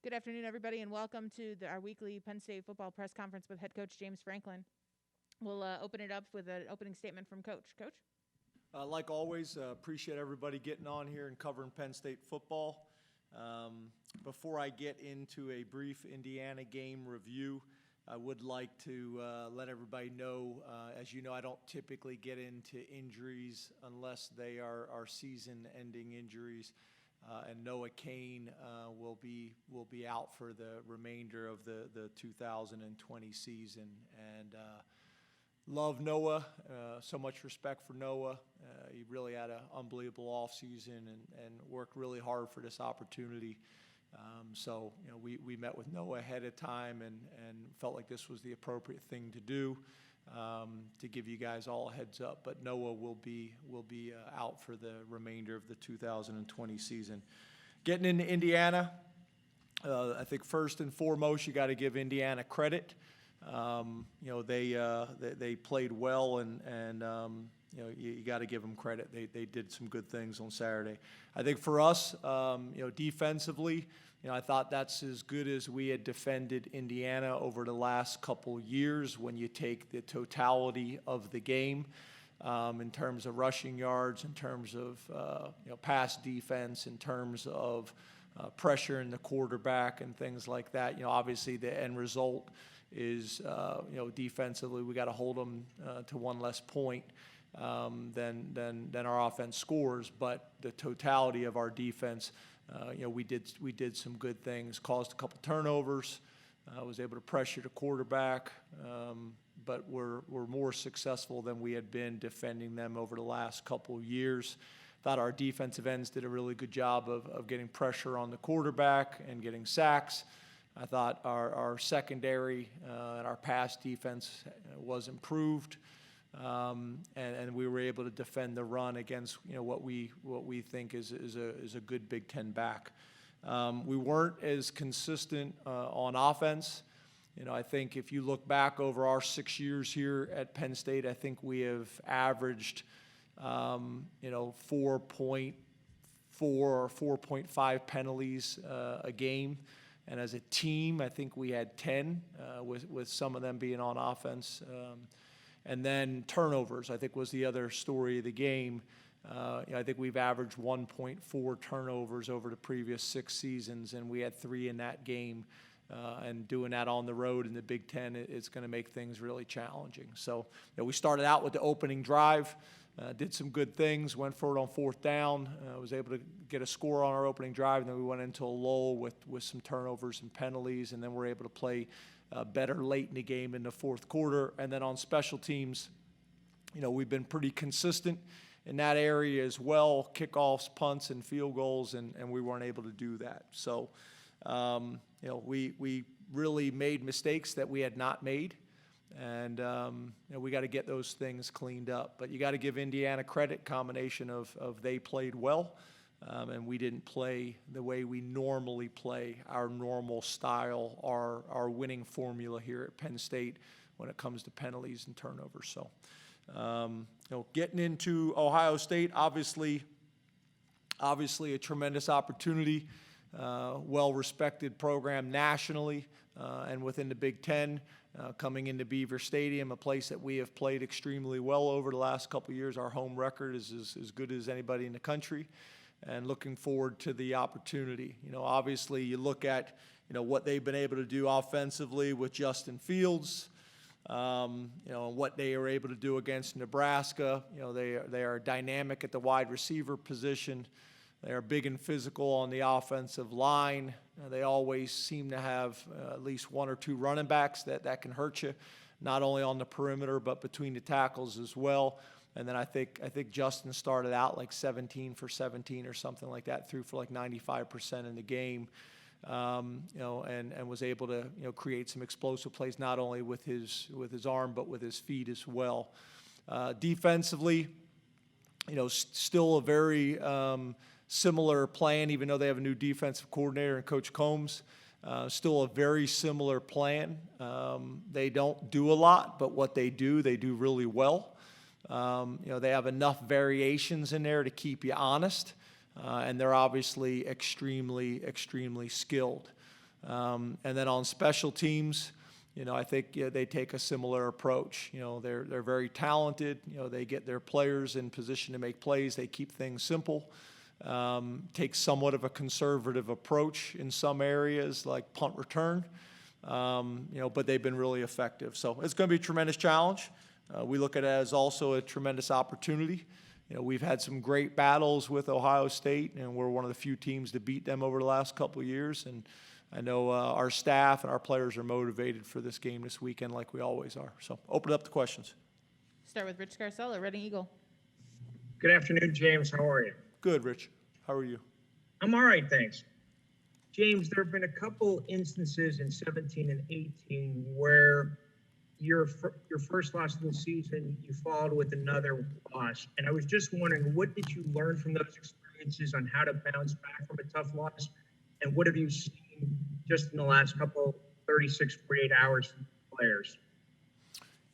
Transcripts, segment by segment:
Good afternoon, everybody, and welcome to our weekly Penn State football press conference with head coach James Franklin. We'll open it up with an opening statement from Coach. Coach? Like always, appreciate everybody getting on here and covering Penn State football. Before I get into a brief Indiana game review, I would like to let everybody know, as you know, I don't typically get into injuries unless they are season-ending injuries. And Noah Kane will be out for the remainder of the 2020 season. And love Noah, so much respect for Noah. He really had an unbelievable offseason and worked really hard for this opportunity. So we met with Noah ahead of time and felt like this was the appropriate thing to do. To give you guys all a heads up, but Noah will be out for the remainder of the 2020 season. Getting into Indiana, I think first and foremost you got to give Indiana credit. They played well and you got to give them credit. They did some good things on Saturday. I think for us, defensively, I thought that's as good as we had defended Indiana over the last couple years when you take the totality of the game in terms of rushing yards, in terms of pass defense, in terms of pressure in the quarterback and things like that. Obviously the end result is defensively we got to hold them to one less point than our offense scores, but the totality of our defense. We did some good things, caused a couple turnovers, was able to pressure the quarterback, but we're more successful than we had been defending them over the last couple years. Thought our defensive ends did a really good job of getting pressure on the quarterback and getting sacks. I thought our secondary and our pass defense was improved. And we were able to defend the run against what we think is a good Big Ten back. We weren't as consistent on offense. I think if you look back over our 6 years here at Penn State, I think we have averaged 4.4 or 4.5 penalties a game. And as a team, I think we had 10, with some of them being on offense. And then turnovers, I think, was the other story of the game. I think we've averaged 1.4 turnovers over the previous 6 seasons, and we had 3 in that game. And doing that on the road in the Big Ten, it's going to make things really challenging. So we started out with the opening drive, did some good things, went for it on 4th down, was able to get a score on our opening drive, and then we went into a lull with some turnovers and penalties, and then we're able to play better late in the game in the 4th quarter. And then on special teams, we've been pretty consistent in that area as well, kickoffs, punts, and field goals, and we weren't able to do that. So, we really made mistakes that we had not made, and we got to get those things cleaned up. But you got to give Indiana credit, combination of they played well, and we didn't play the way we normally play, our normal style, our winning formula here at Penn State when it comes to penalties and turnovers. So, getting into Ohio State, obviously a tremendous opportunity, well-respected program nationally and within the Big Ten, coming into Beaver Stadium, a place that we have played extremely well over the last couple of years. Our home record is as good as anybody in the country. And looking forward to the opportunity. Obviously you look at, what they've been able to do offensively with Justin Fields, and what they were able to do against Nebraska. They are dynamic at the wide receiver position. They are big and physical on the offensive line. They always seem to have at least 1 or 2 running backs that can hurt you, not only on the perimeter but between the tackles as well. And then I think Justin started out like 17 for 17 or something like that, threw for like 95% in the game, and was able to create some explosive plays not only with his arm but with his feet as well. Defensively, still a very similar plan, even though they have a new defensive coordinator and Coach Combs. Still a very similar plan. They don't do a lot, but what they do really well. They have enough variations in there to keep you honest, and they're obviously extremely, extremely skilled. And then on special teams, I think they take a similar approach. They're very talented. They get their players in position to make plays. They keep things simple. Take somewhat of a conservative approach in some areas like punt return. But they've been really effective. So it's going to be a tremendous challenge. We look at it as also a tremendous opportunity. We've had some great battles with Ohio State, and we're one of the few teams to beat them over the last couple of years. And I know our staff and our players are motivated for this game this weekend like we always are. So open it up to questions. Start with Rich Scarcella, Reading Eagle. Good afternoon, James. How are you? Good, Rich. How are you? I'm all right, thanks. James, there have been a couple instances in 17 and 18 where your first loss of the season, you followed with another loss. And I was just wondering, what did you learn from those experiences on how to bounce back from a tough loss? And what have you seen just in the last couple 36, 48 hours from players?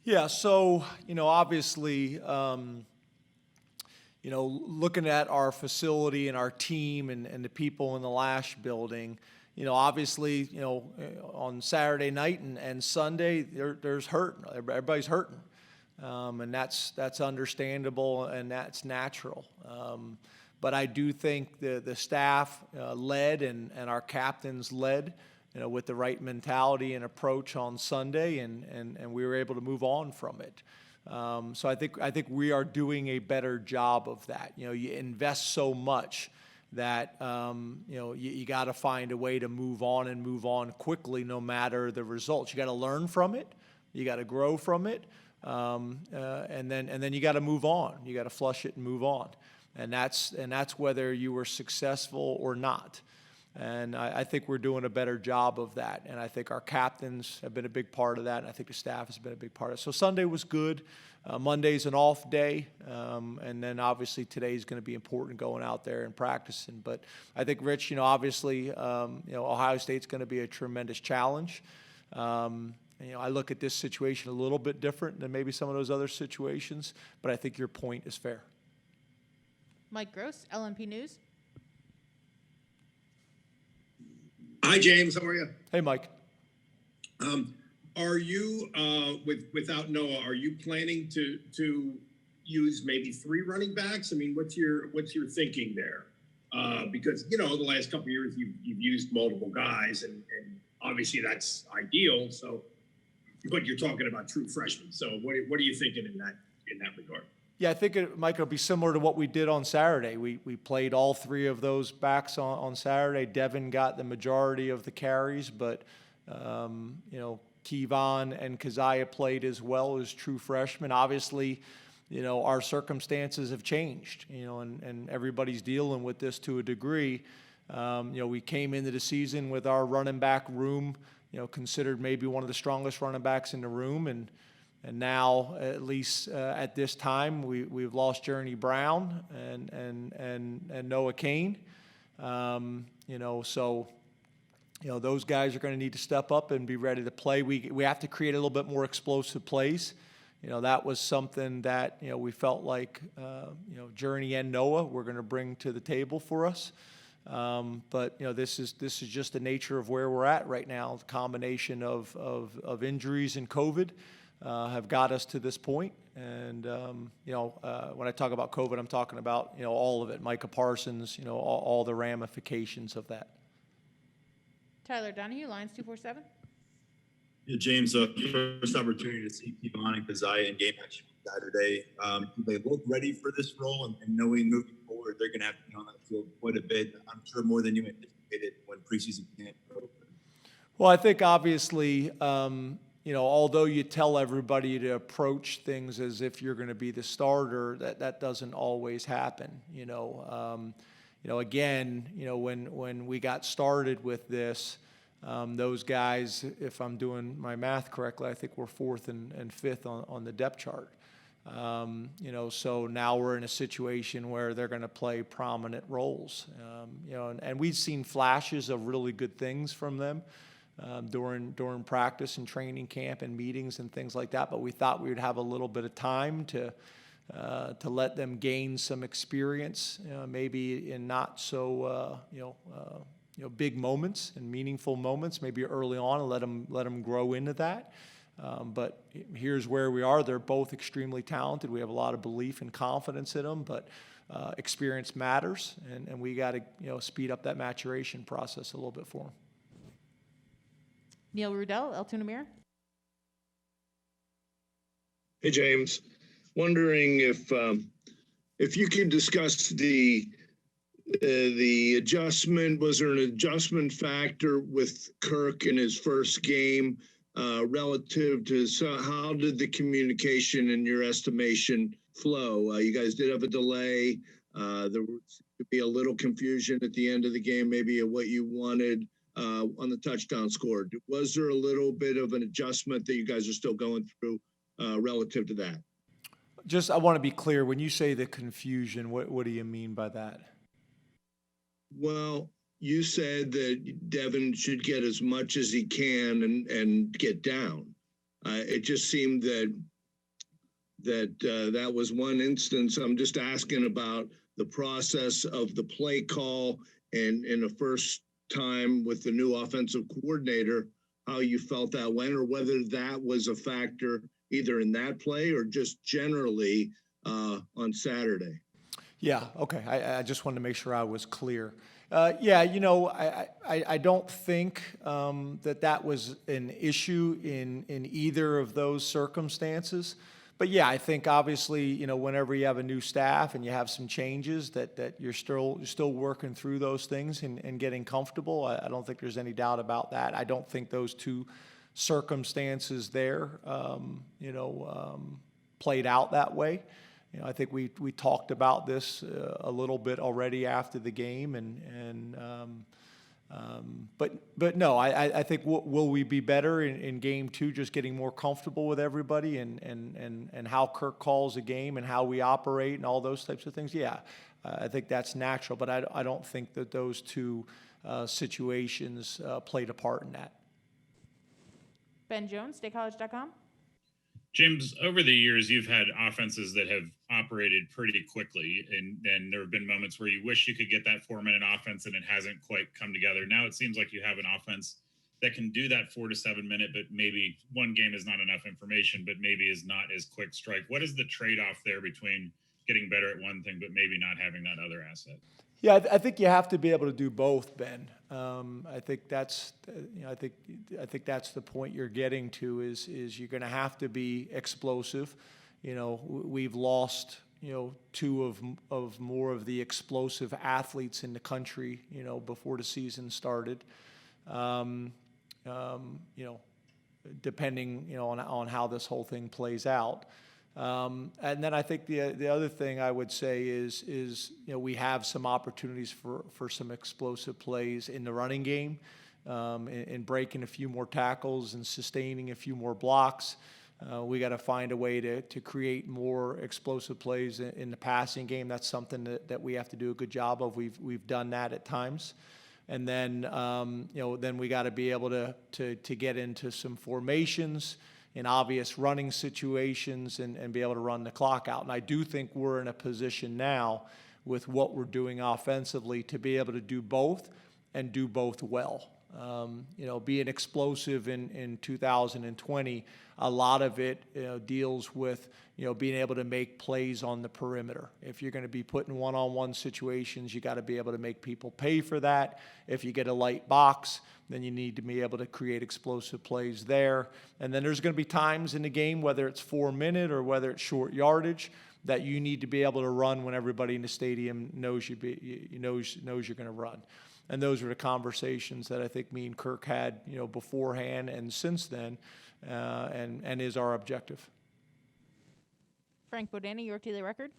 Yeah, so, obviously, looking at our facility and our team and the people in the Lash building, obviously, on Saturday night and Sunday, there's hurt. Everybody's hurting. And that's understandable and that's natural. But I do think the staff led and our captains led, with the right mentality and approach on Sunday, and we were able to move on from it. So I think we are doing a better job of that. You invest so much that you got to find a way to move on quickly, no matter the results. You got to learn from it, you got to grow from it, and then you got to move on. You got to flush it and move on, and that's whether you were successful or not. And I think we're doing a better job of that. And I think our captains have been a big part of that. And I think the staff has been a big part of it. So Sunday was good. Monday's an off day. And then obviously today's going to be important going out there and practicing. But I think, Rich, obviously, Ohio State's going to be a tremendous challenge. I look at this situation a little bit different than maybe some of those other situations. But I think your point is fair. Mike Gross, LMP News. Hi, James. How are you? Hey, Mike. Are you, without Noah, are you planning to use maybe 3 running backs? I mean, what's your thinking there? Because the last couple of years you've used multiple guys, and obviously that's ideal. So, but you're talking about true freshmen. So, what are you thinking in that regard? Yeah, I think Mike, it'll be similar to what we did on Saturday. We played all 3 of those backs on Saturday. Devin got the majority of the carries, but Kevon and Keziah played as well as true freshmen. Obviously, our circumstances have changed, and everybody's dealing with this to a degree. We came into the season with our running back room, considered maybe one of the strongest running backs in the room, and now, at least at this time, we've lost Journey Brown and Noah Kane. So those guys are going to need to step up and be ready to play. We have to create a little bit more explosive plays. That was something that we felt like Journey and Noah were going to bring to the table for us. But this is just the nature of where we're at right now. The combination of injuries and COVID have got us to this point. And, when I talk about COVID, I'm talking about, all of it. Micah Parsons, all the ramifications of that. Tyler Donahue, Lions 247. Yeah, James, first opportunity to see Kevon and Keziah in game action Saturday. Do they look ready for this role, and knowing moving forward, they're going to have to be on that field quite a bit, I'm sure more than you anticipated when preseason camp opened? Well, I think obviously, although you tell everybody to approach things as if you're going to be the starter, that doesn't always happen. Again, when we got started with this, those guys, if I'm doing my math correctly, I think we're 4th and 5th on the depth chart. So now we're in a situation where they're going to play prominent roles. And we've seen flashes of really good things from them. During practice and training camp and meetings and things like that, but we thought we would have a little bit of time to let them gain some experience, maybe in not so big moments and meaningful moments, maybe early on, and let them grow into that. But here's where we are. They're both extremely talented. We have a lot of belief and confidence in them, but experience matters, and we got to speed up that maturation process a little bit for them. Neil Rudell, Altoona Mirror. Hey, James. Wondering if you could discuss the adjustment. Was there an adjustment factor with Kirk in his first game relative to how did the communication in your estimation flow? You guys did have a delay. There could be a little confusion at the end of the game, maybe of what you wanted on the touchdown score. Was there a little bit of an adjustment that you guys are still going through relative to that? Just, I want to be clear. When you say the confusion, what do you mean by that? Well, you said that Devin should get as much as he can and get down. It just seemed that was one instance. I'm just asking about the process of the play call and in the first time with the new offensive coordinator, how you felt that went, or whether that was a factor either in that play or just generally on Saturday. Yeah, okay. I just wanted to make sure I was clear. I don't think that was an issue in either of those circumstances. But yeah, I think obviously, whenever you have a new staff and you have some changes that you're still working through those things and getting comfortable. I don't think there's any doubt about that. I don't think those two circumstances there, played out that way. I think we talked about this a little bit already after the game, but no, I think will we be better in game two, just getting more comfortable with everybody and how Kirk calls a game and how we operate and all those types of things. Yeah, I think that's natural, but I don't think that those two situations played a part in that. Ben Jones, StateCollege.com. James, over the years, you've had offenses that have operated pretty quickly, and there have been moments where you wish you could get that 4-minute offense, and it hasn't quite come together. Now it seems like you have an offense that can do that 4 to 7 minute, but maybe one game is not enough information, but maybe is not as quick strike. What is the trade-off there between getting better at one thing, but maybe not having that other asset? Yeah, I think you have to be able to do both, Ben. I think that's, I think that's the point you're getting to is you're going to have to be explosive. We've lost, two of more of the explosive athletes in the country, before the season started. Depending, on how this whole thing plays out. And then I think the other thing I would say is we have some opportunities for some explosive plays in the running game, in breaking a few more tackles and sustaining a few more blocks. We got to find a way to create more explosive plays in the passing game. That's something that we have to do a good job of. We've done that at times. And then then we got to be able to get into some formations in obvious running situations and be able to run the clock out. And I do think we're in a position now with what we're doing offensively to be able to do both and do both well. Being explosive in 2020, a lot of it deals with being able to make plays on the perimeter. If you're going to be put in one-on-one situations, you got to be able to make people pay for that. If you get a light box, then you need to be able to create explosive plays there. And then there's going to be times in the game, whether it's 4-minute or whether it's short yardage, that you need to be able to run when everybody in the stadium knows you're going to run. And those are the conversations that I think me and Kirk had, beforehand and since then, and is our objective. Frank Bodani, York Daily Record.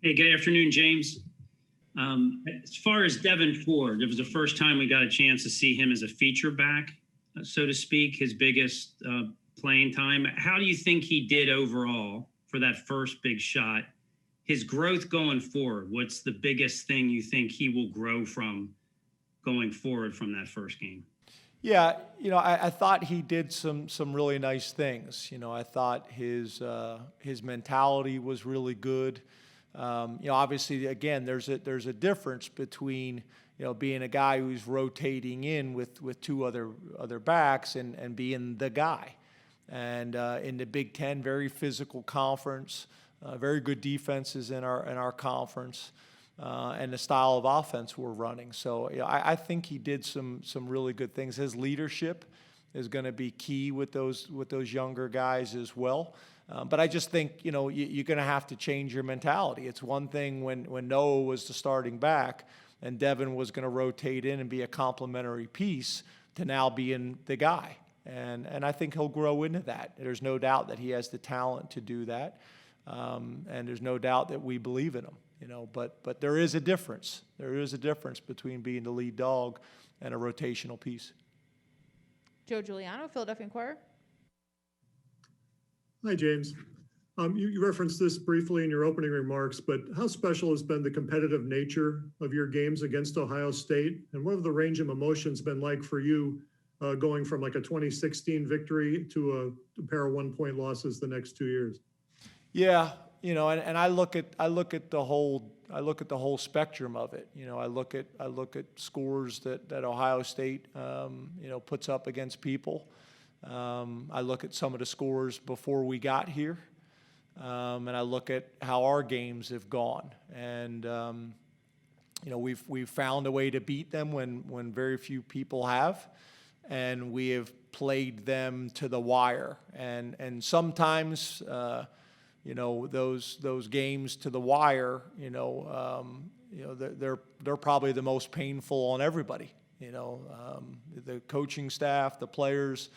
Hey, good afternoon, James. As far as Devin Ford, it was the first time we got a chance to see him as a feature back, so to speak, his biggest playing time. How do you think he did overall for that first big shot? His growth going forward, what's the biggest thing you think he will grow from going forward from that first game? Yeah, I thought he did some really nice things. I thought his mentality was really good. Obviously, again, there's a difference between being a guy who's rotating in with two other backs and being the guy. And in the Big Ten, very physical conference, very good defenses in our conference, and the style of offense we're running. So I think he did some really good things. His leadership is going to be key with those younger guys as well. But I just think, you're going to have to change your mentality. It's one thing when Noah was the starting back and Devin was going to rotate in and be a complementary piece to now being the guy. And I think he'll grow into that. There's no doubt that he has the talent to do that. And there's no doubt that we believe in him, but there is a difference. There is a difference between being the lead dog and a rotational piece. Joe Giuliano, Philadelphia Inquirer. Hi, James. You referenced this briefly in your opening remarks, but how special has been the competitive nature of your games against Ohio State? And what have the range of emotions been like for you going from like a 2016 victory to a pair of 1-point losses the next 2 years? Yeah, and I look at the whole spectrum of it. I look at scores that Ohio State puts up against people. I look at some of the scores before we got here, and I look at how our games have gone. And we've found a way to beat them when very few people have, and we have played them to the wire. And sometimes those games to the wire, they're probably the most painful on everybody. The coaching staff, the players,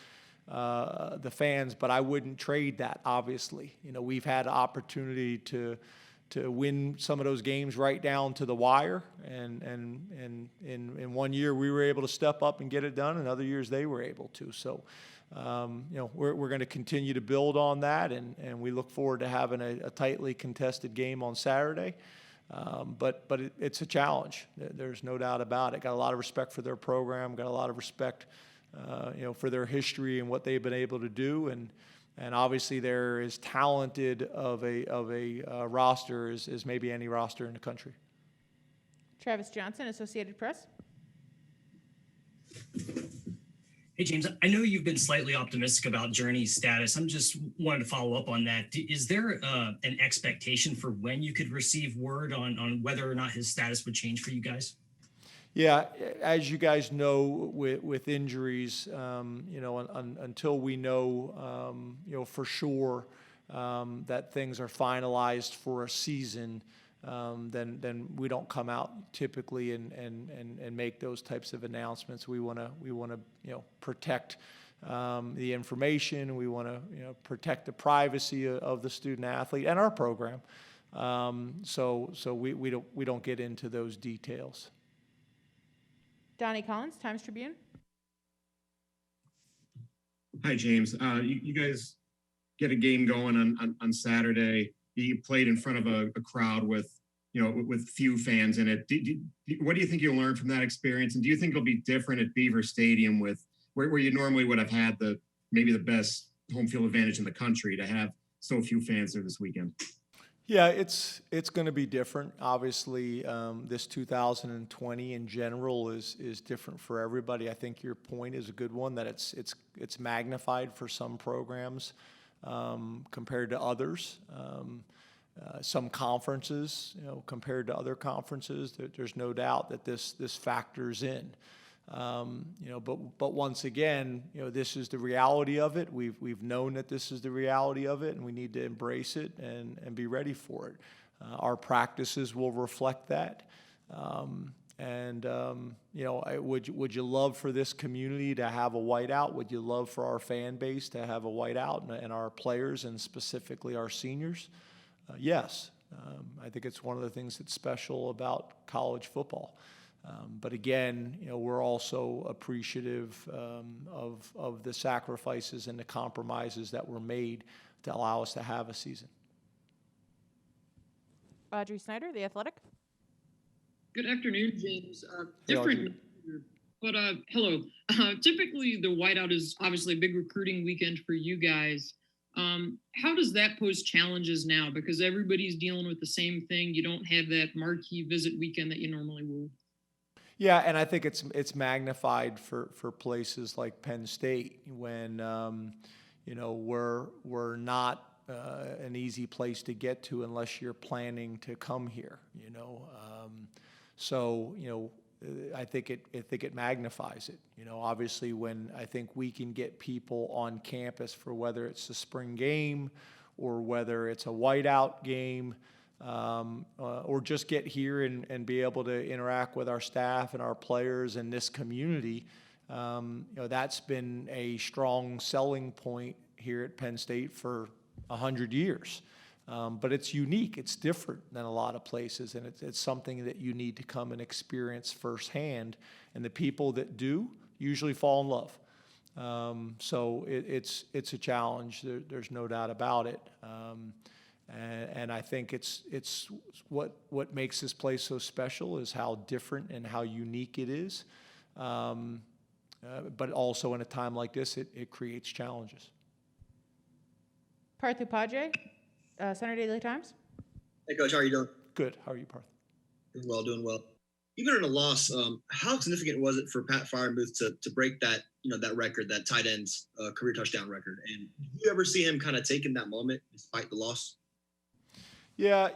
the fans, but I wouldn't trade that, obviously. We've had opportunity to win some of those games right down to the wire, and in 1 year we were able to step up and get it done, and other years they were able to. So we're going to continue to build on that, and we look forward to having a tightly contested game on Saturday. But it's a challenge. There's no doubt about it. Got a lot of respect for their program. Got a lot of respect, for their history and what they've been able to do. And obviously they're as talented of a roster as maybe any roster in the country. Travis Johnson, Associated Press. Hey, James, I know you've been slightly optimistic about Journey's status. I'm just wanted to follow up on that. Is there an expectation for when you could receive word on whether or not his status would change for you guys? Yeah, as you guys know, with injuries, until we know, for sure that things are finalized for a season, then we don't come out typically and make those types of announcements. We want to protect the information. We want to protect the privacy of the student athlete and our program. So we don't get into those details. Donnie Collins, Times Tribune. Hi, James. You guys get a game going on Saturday. You played in front of a crowd with few fans in it. What do you think you'll learn from that experience? And do you think it'll be different at Beaver Stadium where you normally would have had maybe the best home field advantage in the country to have so few fans there this weekend? Yeah, it's going to be different. Obviously, this 2020 in general is different for everybody. I think your point is a good one, that it's magnified for some programs compared to others. Some conferences, compared to other conferences, there's no doubt that this factors in. But once again, this is the reality of it. We've known that this is the reality of it, and we need to embrace it and be ready for it. Our practices will reflect that. Would you love for this community to have a whiteout? Would you love for our fan base to have a whiteout and our players and specifically our seniors? Yes. I think it's one of the things that's special about college football. But again, we're also appreciative of the sacrifices and the compromises that were made to allow us to have a season. Audrey Snyder, The Athletic. Good afternoon, James. Different, but hello. Typically, the whiteout is obviously a big recruiting weekend for you guys. How does that pose challenges now? Because everybody's dealing with the same thing. You don't have that marquee visit weekend that you normally will. Yeah, and I think it's magnified for places like Penn State when we're not an easy place to get to unless you're planning to come here. I think it magnifies it. Obviously when I think we can get people on campus for whether it's the spring game or whether it's a whiteout game. Or just get here and be able to interact with our staff and our players and this community. That's been a strong selling point here at Penn State for 100 years. But it's unique. It's different than a lot of places, and it's something that you need to come and experience firsthand. And the people that do usually fall in love. So it's a challenge. There's no doubt about it. And I think it's what makes this place so special is how different and how unique it is. But also in a time like this, it creates challenges. Parthu Padre, Center Daily Times. Hey, Coach, how are you doing? Good. How are you, Parth? Doing well. Even in a loss, how significant was it for Pat Fryermuth to break that that record, that tight end's career touchdown record? And did you ever see him kind of taking that moment despite the loss? Yeah,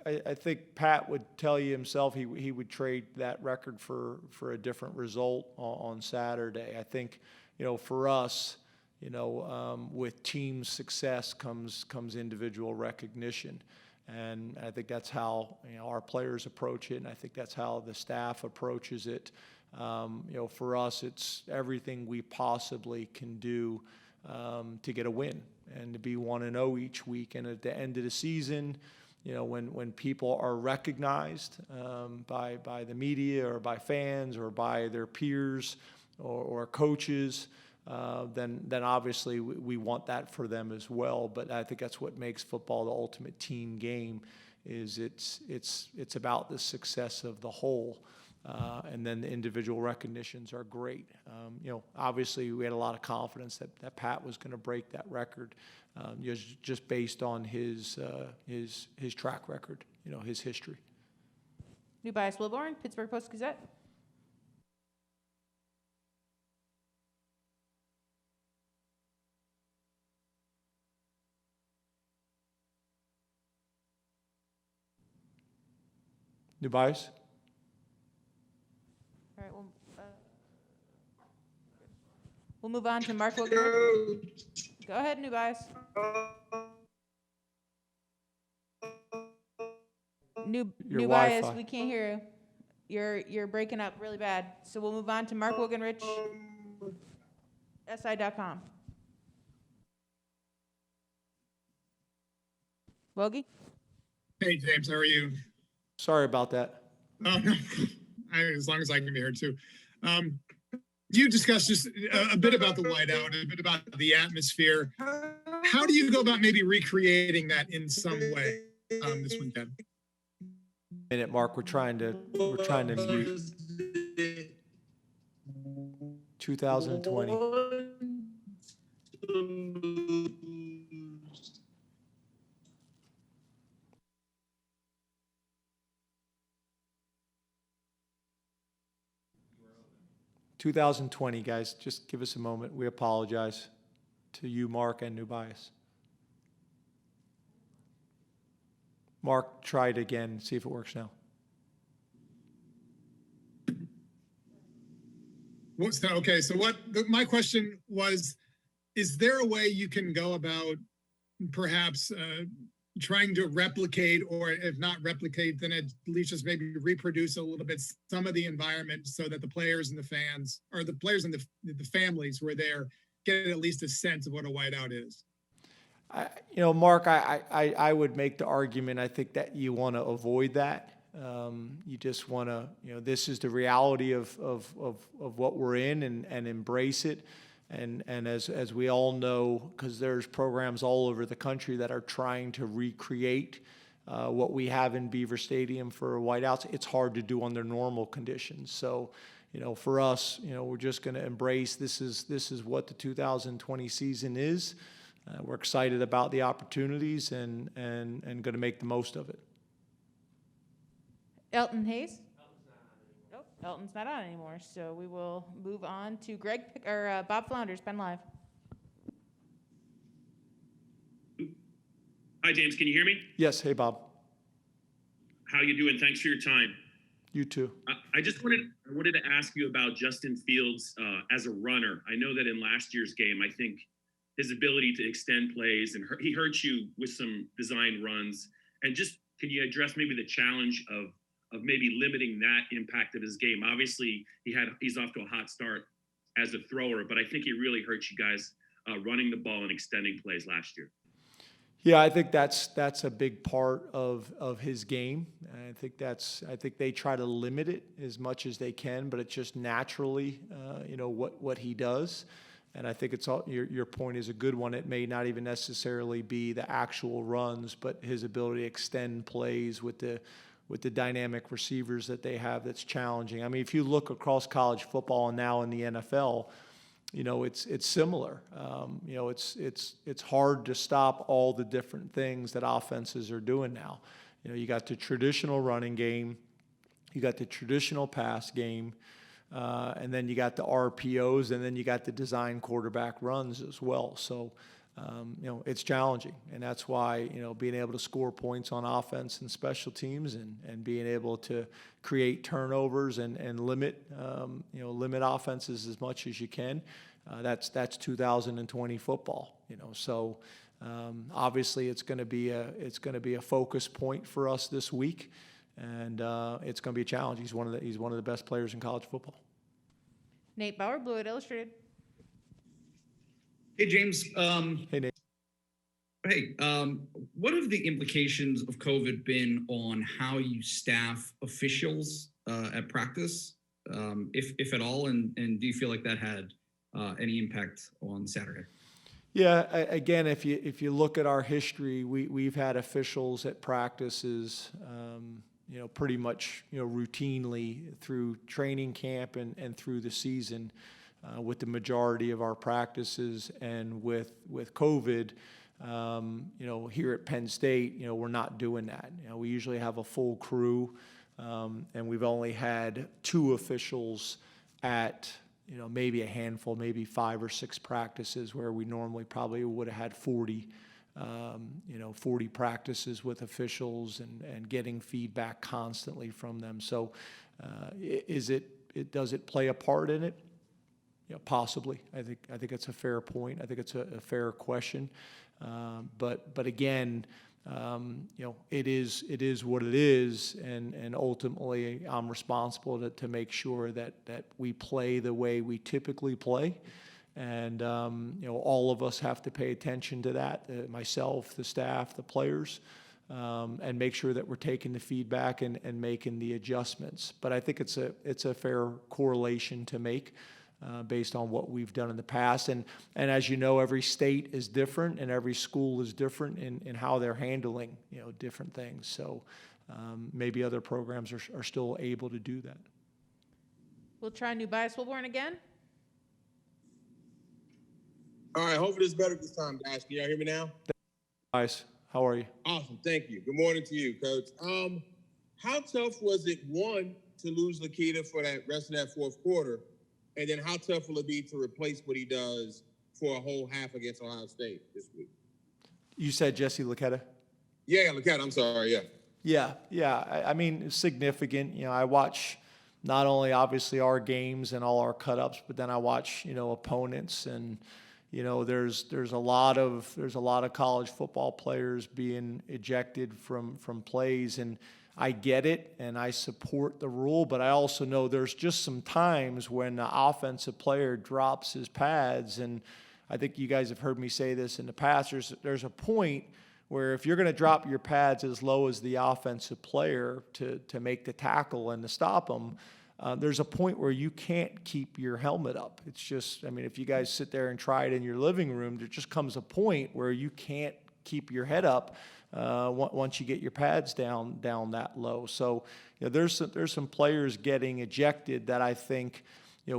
I think Pat would tell you himself he would trade that record for a different result on Saturday. I think, for us, with team success comes individual recognition. And I think that's how our players approach it, and I think that's how the staff approaches it. For us, it's everything we possibly can do to get a win and to be 1-0 each week. And at the end of the season, when people are recognized by the media or by fans or by their peers or coaches, then obviously we want that for them as well. But I think that's what makes football the ultimate team game. Is it's about the success of the whole. And then the individual recognitions are great. Obviously we had a lot of confidence that Pat was going to break that record, just based on his track record, his history. New Bias Wilborn, Pittsburgh Post-Gazette. New Bias? All right, we'll move on to Mark Wilson. Go ahead, New Bias. New Bias, we can't hear you. You're breaking up really bad. So we'll move on to Mark Wogenrich, SI.com. Wogie? Hey, James, how are you? Sorry about that. As long as I can be heard too. You discussed just a bit about the whiteout, a bit about the atmosphere. How do you go about maybe recreating that in some way this weekend? Minute, Mark. We're trying to mute. 2020. (2020), guys. Just give us a moment. We apologize to you, Mark, and New Bias. Mark, try it again. See if it works now. Okay, so my question was, is there a way you can go about perhaps trying to replicate, or if not replicate, then at least just maybe reproduce a little bit some of the environment so that the players and the fans, or the players and the families who are there, get at least a sense of what a whiteout is? Mark, I would make the argument, I think, that you want to avoid that. You just want to, this is the reality of what we're in, and embrace it. And as we all know, because there's programs all over the country that are trying to recreate what we have in Beaver Stadium for whiteouts, it's hard to do under normal conditions. So, for us, we're just going to embrace this is what the 2020 season is. We're excited about the opportunities and going to make the most of it. Elton Hayes. Oh, Dalton's not on anymore, so we will move on to Bob Flounders, Penn Live. Hi, James. Can you hear me? Yes. Hey, Bob. How you doing? Thanks for your time. You too. I wanted to ask you about Justin Fields as a runner. I know that in last year's game, I think his ability to extend plays, and he hurt you with some design runs. And just, can you address maybe the challenge of maybe limiting that impact of his game? Obviously, he's off to a hot start as a thrower, but I think he really hurt you guys running the ball and extending plays last year. Yeah, I think that's a big part of his game. I think they try to limit it as much as they can, but it's just naturally, what he does. And I think it's all, your point is a good one. It may not even necessarily be the actual runs, but his ability to extend plays with the dynamic receivers that they have. That's challenging. I mean, if you look across college football and now in the NFL, it's similar. It's hard to stop all the different things that offenses are doing now. You got the traditional running game, you got the traditional pass game, and then you got the RPOs, and then you got the design quarterback runs as well. So, it's challenging, and that's why, being able to score points on offense and special teams and being able to create turnovers and limit offenses as much as you can, that's 2020 football, So, obviously it's going to be a focus point for us this week, and it's going to be a challenge. He's one of the best players in college football. Nate Bauer, Blue White Illustrated. Hey, James. Hey, Nate. Hey, what have the implications of COVID been on how you staff officials at practice, if at all, and do you feel like that had any impact on Saturday? Yeah, again, if you look at our history, we've had officials at practices, pretty much, routinely through training camp and through the season, with the majority of our practices. And with COVID, here at Penn State, we're not doing that. We usually have a full crew, and we've only had 2 officials at, maybe a handful, maybe 5 or 6 practices, where we normally probably would have had 40 practices with officials and getting feedback constantly from them. So, does it play a part in it? Possibly. I think it's a fair point. I think it's a fair question. But again, it is what it is, and ultimately I'm responsible to make sure that we play the way we typically play. And, all of us have to pay attention to that, myself, the staff, the players, and make sure that we're taking the feedback and making the adjustments. But I think it's a fair correlation to make, based on what we've done in the past. And as you know, every state is different and every school is different in how they're handling, different things. So maybe other programs are still able to do that. We'll try New Bias Wilborn again. All right, hopefully it's better this time, guys. Can y'all hear me now? Nice. How are you? Awesome. Thank you. Good morning to you, Coach. How tough was it, one, to lose Lakita for that rest of that fourth quarter? And then how tough will it be to replace what he does for a whole half against Ohio State this week? You said Jesse Luketa? Yeah, Luketa. I'm sorry. Yeah. Yeah. I mean, it's significant. I watch not only obviously our games and all our cut-ups, but then I watch, opponents, and there's a lot of college football players being ejected from plays, and I get it and I support the rule, but I also know there's just some times when the offensive player drops his pads, and I think you guys have heard me say this in the past. There's a point where if you're going to drop your pads as low as the offensive player to make the tackle and to stop them, there's a point where you can't keep your helmet up. It's just, if you guys sit there and try it in your living room, there just comes a point where you can't keep your head up once you get your pads down that low. So, there's some players getting ejected that I think,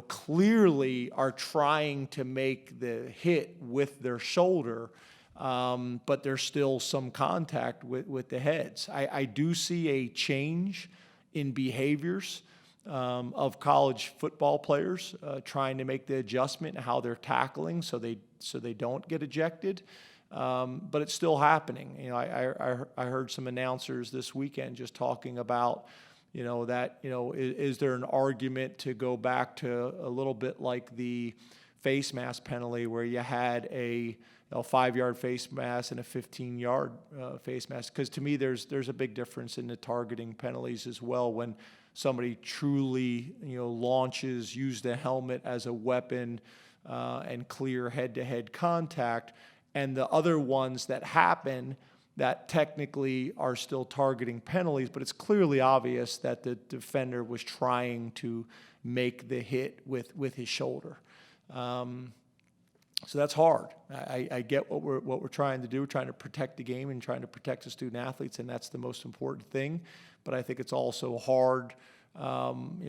clearly are trying to make the hit with their shoulder, but there's still some contact with the heads. I do see a change in behaviors. of college football players trying to make the adjustment in how they're tackling so they don't get ejected. But it's still happening. You know, I heard some announcers this weekend just talking about, you know, that, you know, is there an argument to go back to a little bit like the face mask penalty where you had a 5-yard face mask and a 15-yard face mask? Because to me, there's a big difference in the targeting penalties as well when somebody truly, you know, use the helmet as a weapon and clear head-to-head contact, and the other ones that happen that technically are still targeting penalties, but it's clearly obvious that the defender was trying to make the hit with his shoulder. So that's hard. I get what we're trying to do. We're trying to protect the game and trying to protect the student athletes, and that's the most important thing. But I think it's also hard, you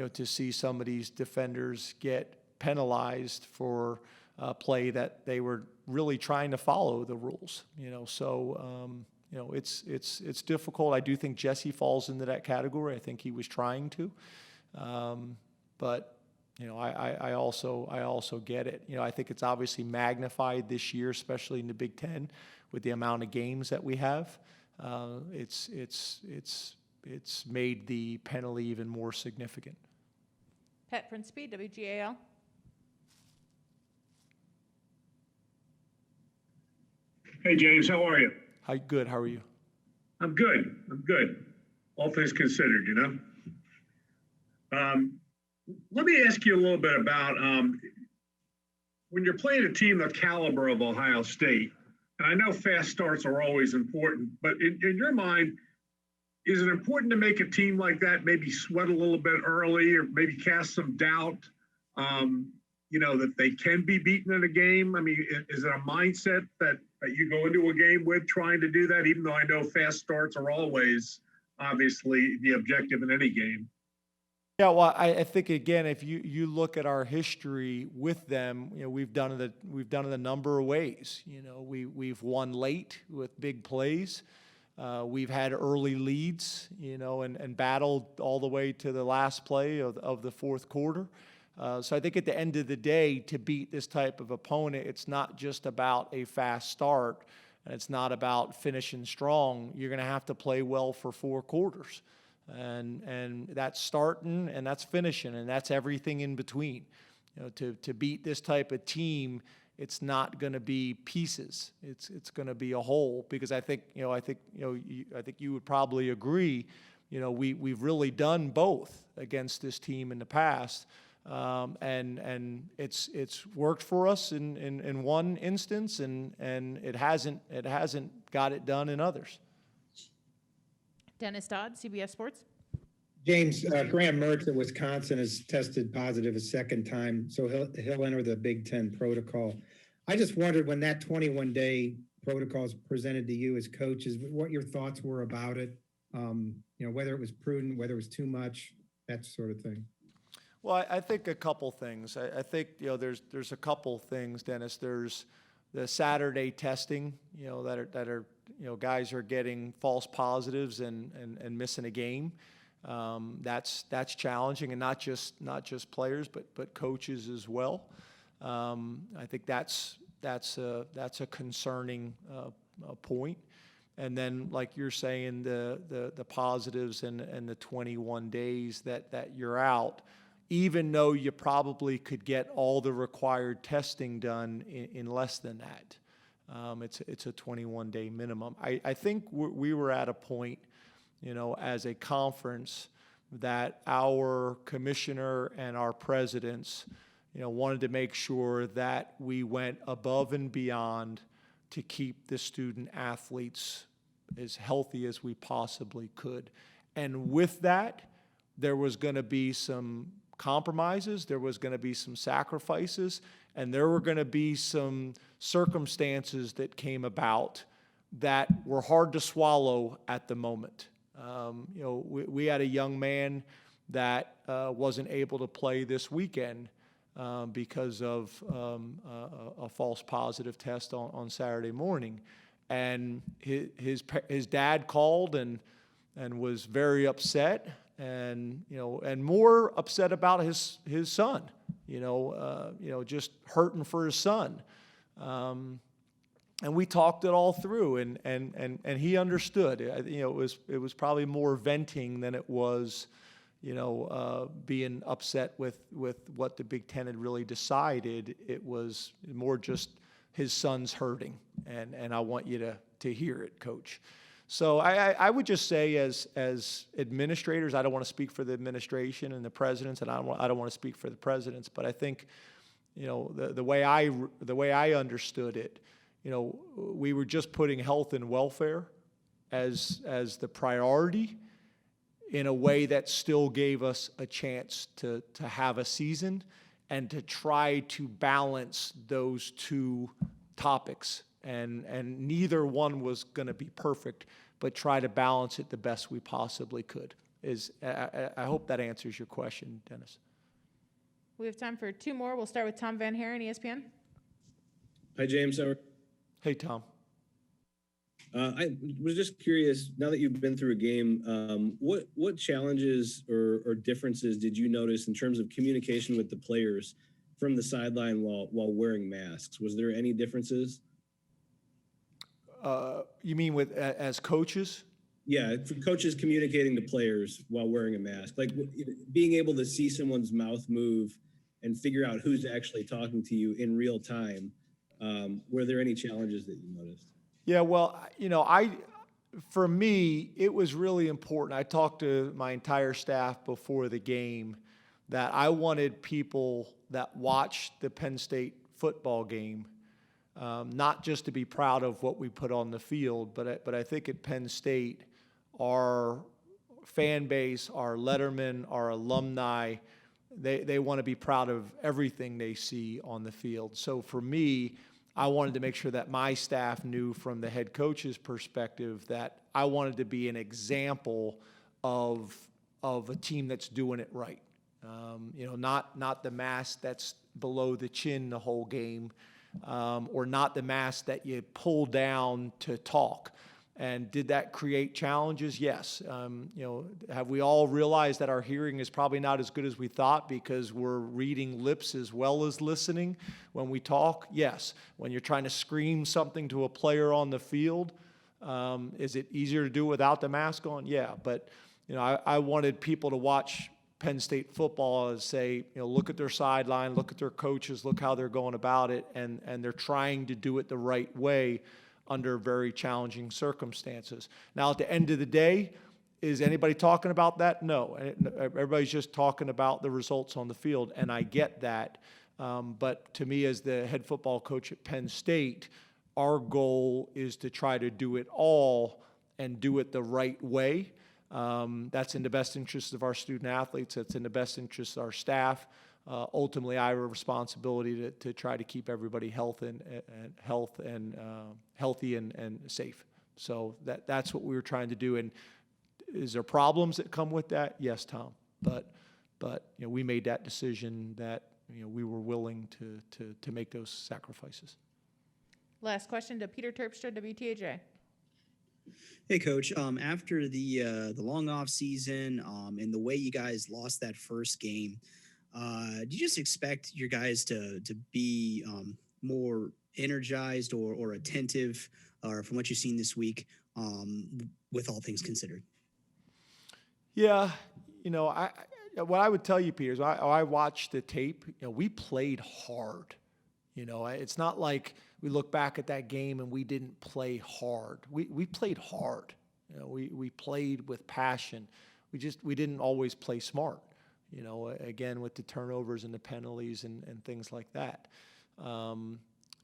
know, to see some of these defenders get penalized for play that they were really trying to follow the rules. You know, so you know, it's difficult. I do think Jesse falls into that category. I think he was trying to, but. You know, I also get it. You know, I think it's obviously magnified this year, especially in the Big Ten, with the amount of games that we have. It's made the penalty even more significant. Pat Principe, WGAL. Hey James, how are you? Hi, good. How are you? I'm good. All things considered, you know. Let me ask you a little bit about when you're playing a team the caliber of Ohio State, and I know fast starts are always important, but in your mind, is it important to make a team like that maybe sweat a little bit early or maybe cast some doubt, you know, that they can be beaten in a game? I mean, is it a mindset that you go into a game with trying to do that, even though I know fast starts are always obviously the objective in any game? Yeah, well, I think again, if you look at our history with them, you know, we've done it a number of ways. You know, we've won late with big plays. We've had early leads, you know, and battled all the way to the last play of the fourth quarter. So I think at the end of the day, to beat this type of opponent, it's not just about a fast start, and it's not about finishing strong. You're going to have to play well for 4 quarters. And that's starting and that's finishing and that's everything in between. You know, to beat this type of team, it's not going to be pieces. It's going to be a whole, because I think you would probably agree. You know, we've really done both against this team in the past, and it's worked for us in one instance, and it hasn't got it done in others. Dennis Dodd, CBS Sports. James, Graham Mertz at Wisconsin has tested positive a second time, so he'll enter the Big Ten protocol. I just wondered, when that 21-day protocol is presented to you as coaches, what your thoughts were about it. You know, whether it was prudent, whether it was too much, that sort of thing. Well, I think a couple things. I think, you know, there's a couple things, Dennis. There's the Saturday testing, you know, that are you know, guys are getting false positives and missing a game. That's challenging, and not just players, but coaches as well. I think that's a concerning point. And then, like you're saying, the positives and the 21 days that you're out, even though you probably could get all the required testing done in less than that. It's a 21-day minimum. I think we were at a point, you know, as a conference, that our commissioner and our presidents, you know, wanted to make sure that we went above and beyond to keep the student athletes as healthy as we possibly could. And with that, there was going to be some compromises, there was going to be some sacrifices, and there were going to be some circumstances that came about that were hard to swallow at the moment. You know, we had a young man that wasn't able to play this weekend because of a false positive test on Saturday morning, and his dad called and was very upset. and more upset about his son, just hurting for his son. And we talked it all through, and he understood. It was probably more venting than it was, being upset with what the Big Ten had really decided. It was more just his son's hurting, and I want you to hear it, Coach. So I would just say, as administrators, I don't want to speak for the administration and the presidents, and I don't want to speak for the presidents, but I think, the way I understood it, we were just putting health and welfare as the priority in a way that still gave us a chance to have a season and to try to balance those two topics. And neither one was going to be perfect, but try to balance it the best we possibly could. I hope that answers your question, Dennis. We have time for two more. We'll start with Tom Van Haren, ESPN. Hi, James. Hey, Tom. I was just curious, now that you've been through a game, what challenges or differences did you notice in terms of communication with the players from the sideline while wearing masks? Was there any differences? You mean as coaches? Yeah, coaches communicating to players while wearing a mask, like being able to see someone's mouth move and figure out who's actually talking to you in real time. Were there any challenges that you noticed? Yeah, well, for me, it was really important. I talked to my entire staff before the game that I wanted people that watched the Penn State football game, not just to be proud of what we put on the field, but I think at Penn State, our fan base, our lettermen, our alumni, they want to be proud of everything they see on the field. So for me, I wanted to make sure that my staff knew from the head coach's perspective that I wanted to be an example of a team that's doing it right. Not the mask that's below the chin the whole game, or not the mask that you pull down to talk. And did that create challenges? Yes. Have we all realized that our hearing is probably not as good as we thought because we're reading lips as well as listening when we talk? Yes. When you're trying to scream something to a player on the field, is it easier to do without the mask on? Yeah. But, I wanted people to watch Penn State football and say, look at their sideline, look at their coaches, look how they're going about it, and they're trying to do it the right way under very challenging circumstances. Now, at the end of the day, is anybody talking about that? No. Everybody's just talking about the results on the field, and I get that. But to me, as the head football coach at Penn State, our goal is to try to do it all and do it the right way. That's in the best interest of our student athletes. That's in the best interest of our staff. Ultimately, I have a responsibility to try to keep everybody healthy and safe. So that's what we were trying to do. And is there problems that come with that? Yes, Tom. But we made that decision that we were willing to make those sacrifices. Last question to Peter Terpstra, WTAJ. Hey, Coach. After the long off season and the way you guys lost that first game, do you just expect your guys to be more energized or attentive, from what you've seen this week, with all things considered? Yeah, what I would tell you, Peter, is I watched the tape. We played hard. It's not like we look back at that game and we didn't play hard. We played hard. We played with passion. We didn't always play smart. Again, with the turnovers and the penalties and things like that.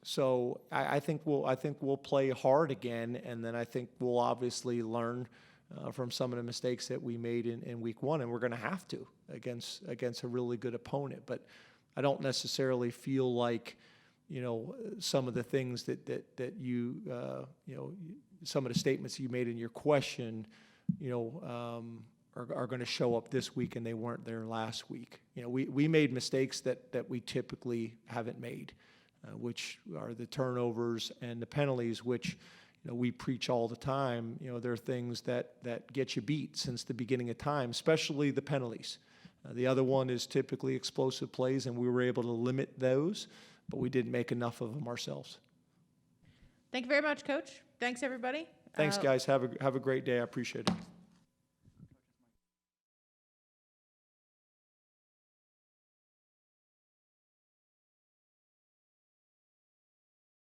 So I think we'll play hard again, and then I think we'll obviously learn from some of the mistakes that we made in week one, and we're going to have to against a really good opponent. But I don't necessarily feel like some of the things that you some of the statements you made in your question are going to show up this week, and they weren't there last week. We made mistakes that we typically haven't made, which are the turnovers and the penalties, which, we preach all the time, there are things that get you beat since the beginning of time, especially the penalties. The other one is typically explosive plays, and we were able to limit those, but we didn't make enough of them ourselves. Thank you very much, Coach. Thanks, everybody. Thanks, guys. Have a great day. I appreciate it.